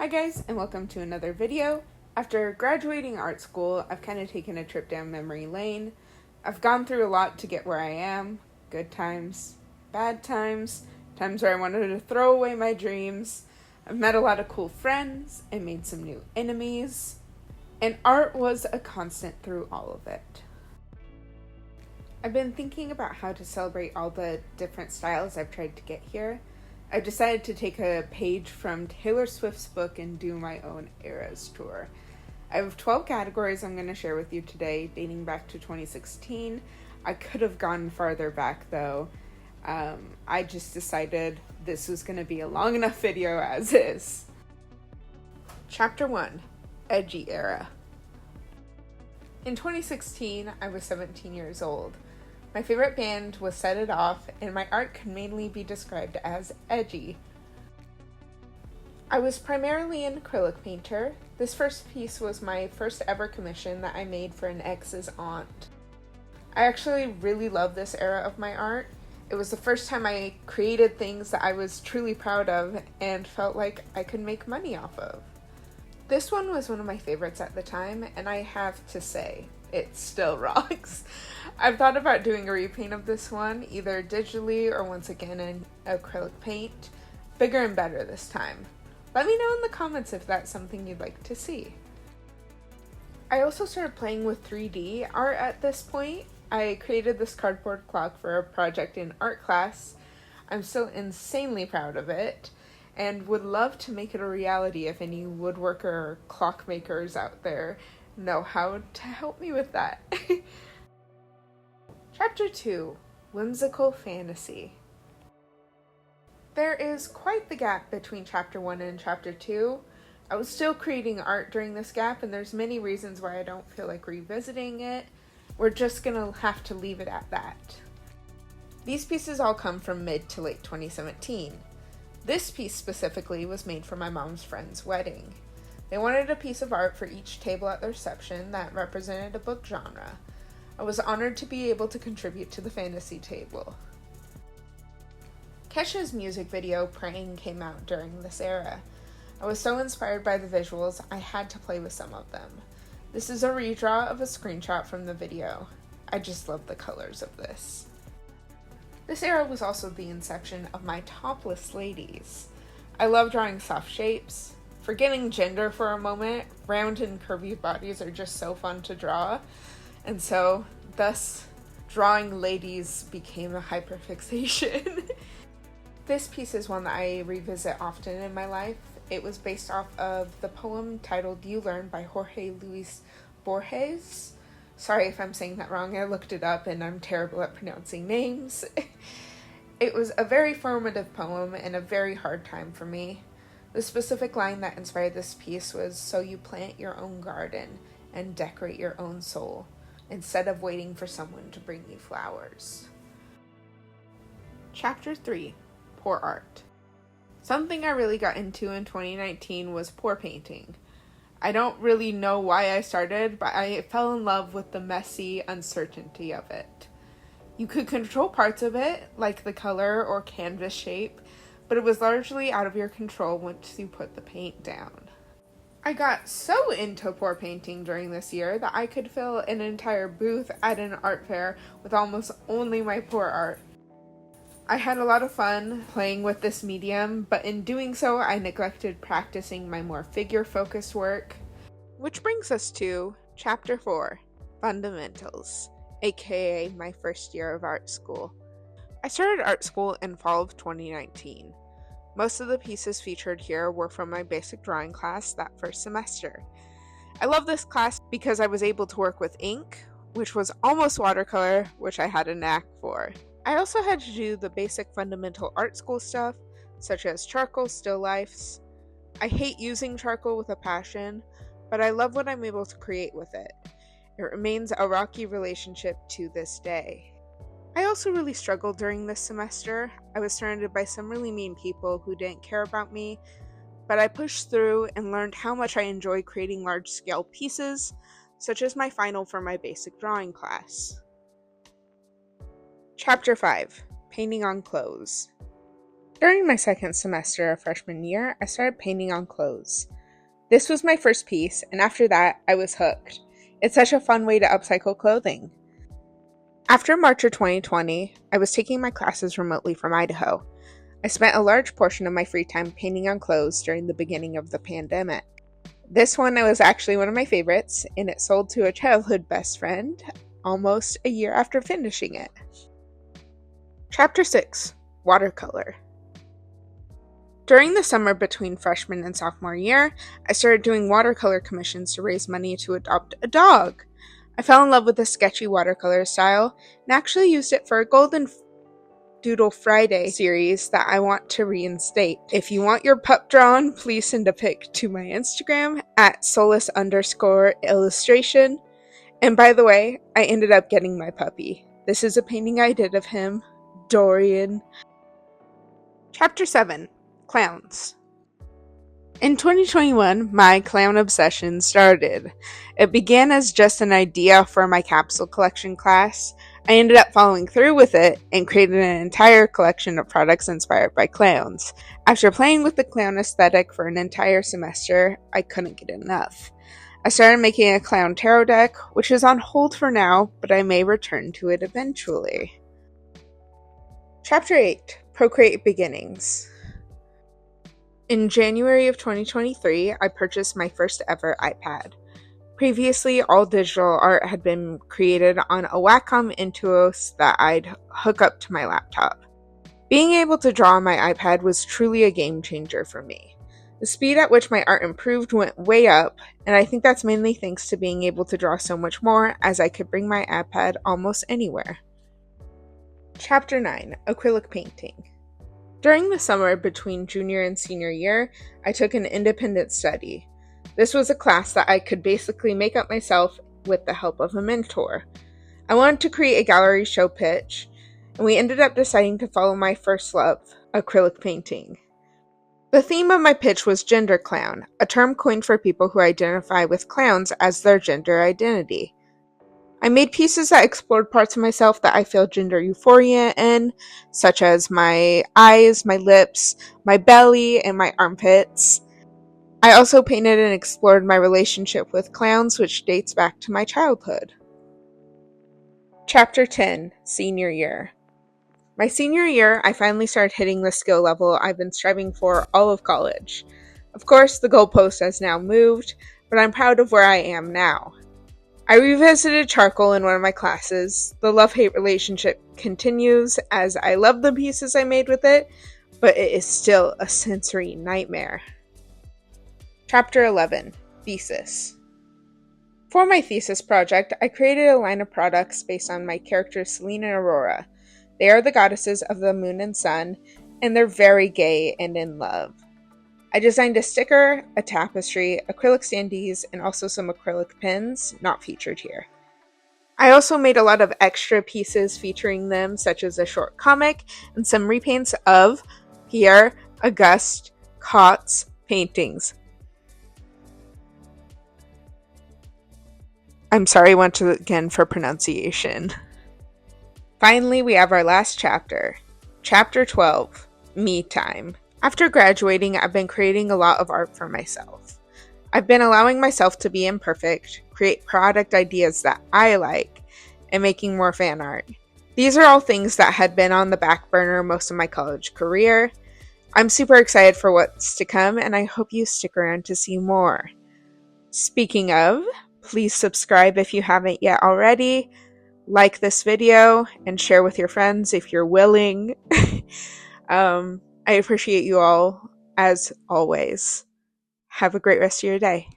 Hi guys, and welcome to another video. After graduating art school, I've kind of taken a trip down memory lane. I've gone through a lot to get where I am. Good times, bad times, times where I wanted to throw away my dreams. I've met a lot of cool friends and made some new enemies. And art was a constant through all of it. I've been thinking about how to celebrate all the different styles I've tried to get here. I've decided to take a page from Taylor Swift's book and do my own Eras tour. I have 12 categories I'm going to share with you today, dating back to 2016. I could have gone farther back though. I just decided this was going to be a long enough video as is. Chapter 1, Edgy Era. In 2016, I was 17 years old. My favorite band was Set It Off, and my art can mainly be described as edgy. I was primarily an acrylic painter. This first piece was my first ever commission that I made for an ex's aunt. I actually really love this era of my art. It was the first time I created things that I was truly proud of and felt like I could make money off of. This one was one of my favorites at the time, and I have to say, it still rocks. I've thought about doing a repaint of this one, either digitally or once again in acrylic paint, bigger and better this time. Let me know in the comments if that's something you'd like to see. I also started playing with 3D art at this point. I created this cardboard clock for a project in art class. I'm still insanely proud of it, and would love to make it a reality if any woodworker or clockmakers out there know how to help me with that. Chapter 2, Whimsical Fantasy. There is quite the gap between Chapter 1 and Chapter 2. I was still creating art during this gap, and there's many reasons why I don't feel like revisiting it. We're just gonna have to leave it at that. These pieces all come from mid to late 2017. This piece specifically was made for my mom's friend's wedding. They wanted a piece of art for each table at the reception that represented a book genre. I was honored to be able to contribute to the fantasy table. Kesha's music video, Praying, came out during this era. I was so inspired by the visuals, I had to play with some of them. This is a redraw of a screenshot from the video. I just love the colors of this. This era was also the inception of my topless ladies. I love drawing soft shapes. Forgetting gender for a moment, round and curvy bodies are just so fun to draw, and so, thus, drawing ladies became a hyperfixation. This piece is one that I revisit often in my life. It was based off of the poem titled You Learn by Jorge Luis Borges. Sorry if I'm saying that wrong, I looked it up and I'm terrible at pronouncing names. It was a very formative poem and a very hard time for me. The specific line that inspired this piece was, "So you plant your own garden and decorate your own soul, instead of waiting for someone to bring you flowers." Chapter 3, Pour Art. Something I really got into in 2019 was pour painting. I don't really know why I started, but I fell in love with the messy uncertainty of it. You could control parts of it, like the color or canvas shape, but it was largely out of your control once you put the paint down. I got so into pour painting during this year that I could fill an entire booth at an art fair with almost only my pour art. I had a lot of fun playing with this medium, but in doing so, I neglected practicing my more figure-focused work. Which brings us to Chapter 4, Fundamentals, aka my first year of art school. I started art school in fall of 2019. Most of the pieces featured here were from my basic drawing class that first semester. I love this class because I was able to work with ink, which was almost watercolor, which I had a knack for. I also had to do the basic fundamental art school stuff, such as charcoal still lifes. I hate using charcoal with a passion, but I love what I'm able to create with it. It remains a rocky relationship to this day. I also really struggled during this semester. I was surrounded by some really mean people who didn't care about me, but I pushed through and learned how much I enjoy creating large-scale pieces, such as my final for my basic drawing class. Chapter 5, Painting on Clothes. During my second semester of freshman year, I started painting on clothes. This was my first piece, and after that, I was hooked. It's such a fun way to upcycle clothing. After March of 2020, I was taking my classes remotely from Idaho. I spent a large portion of my free time painting on clothes during the beginning of the pandemic. This one was actually one of my favorites, and it sold to a childhood best friend almost a year after finishing it. Chapter 6: Watercolor. During the summer between freshman and sophomore year, I started doing watercolor commissions to raise money to adopt a dog. I fell in love with the sketchy watercolor style and actually used it for a Golden Doodle Friday series that I want to reinstate. If you want your pup drawn, please send a pic to my Instagram at @solus_illustration. And by the way, I ended up getting my puppy. This is a painting I did of him, Dorian. Chapter 7: Clowns. In 2021, my clown obsession started. It began as just an idea for my capsule collection class. I ended up following through with it and created an entire collection of products inspired by clowns. After playing with the clown aesthetic for an entire semester, I couldn't get enough. I started making a clown tarot deck, which is on hold for now, but I may return to it eventually. Chapter 8: Procreate Beginnings. In January of 2023, I purchased my first ever iPad. Previously, all digital art had been created on a Wacom Intuos that I'd hook up to my laptop. Being able to draw on my iPad was truly a game changer for me. The speed at which my art improved went way up, and I think that's mainly thanks to being able to draw so much more, as I could bring my iPad almost anywhere. Chapter 9: Acrylic Painting. During the summer between junior and senior year, I took an independent study. This was a class that I could basically make up myself with the help of a mentor. I wanted to create a gallery show pitch, and we ended up deciding to follow my first love, acrylic painting. The theme of my pitch was gender clown, a term coined for people who identify with clowns as their gender identity. I made pieces that explored parts of myself that I feel gender euphoria in, such as my eyes, my lips, my belly, and my armpits. I also painted and explored my relationship with clowns, which dates back to my childhood. Chapter 10: Senior Year. My senior year, I finally started hitting the skill level I've been striving for all of college. Of course, the goalpost has now moved, but I'm proud of where I am now. I revisited charcoal in one of my classes. The love-hate relationship continues as I love the pieces I made with it, but it is still a sensory nightmare. Chapter 11: Thesis. For my thesis project, I created a line of products based on my characters Selene and Aurora. They are the goddesses of the moon and sun, and they're very gay and in love. I designed a sticker, a tapestry, acrylic standees, and also some acrylic pins, not featured here. I also made a lot of extra pieces featuring them, such as a short comic and some repaints of Pierre Auguste Cotte's paintings. I'm sorry once again for pronunciation. Finally, we have our last chapter. Chapter 12: Me Time. After graduating, I've been creating a lot of art for myself. I've been allowing myself to be imperfect, create product ideas that I like, and making more fan art. These are all things that had been on the back burner most of my college career. I'm super excited for what's to come, and I hope you stick around to see more. Speaking of, please subscribe if you haven't yet already, like this video, and share with your friends if you're willing. I appreciate you all, as always. Have a great rest of your day.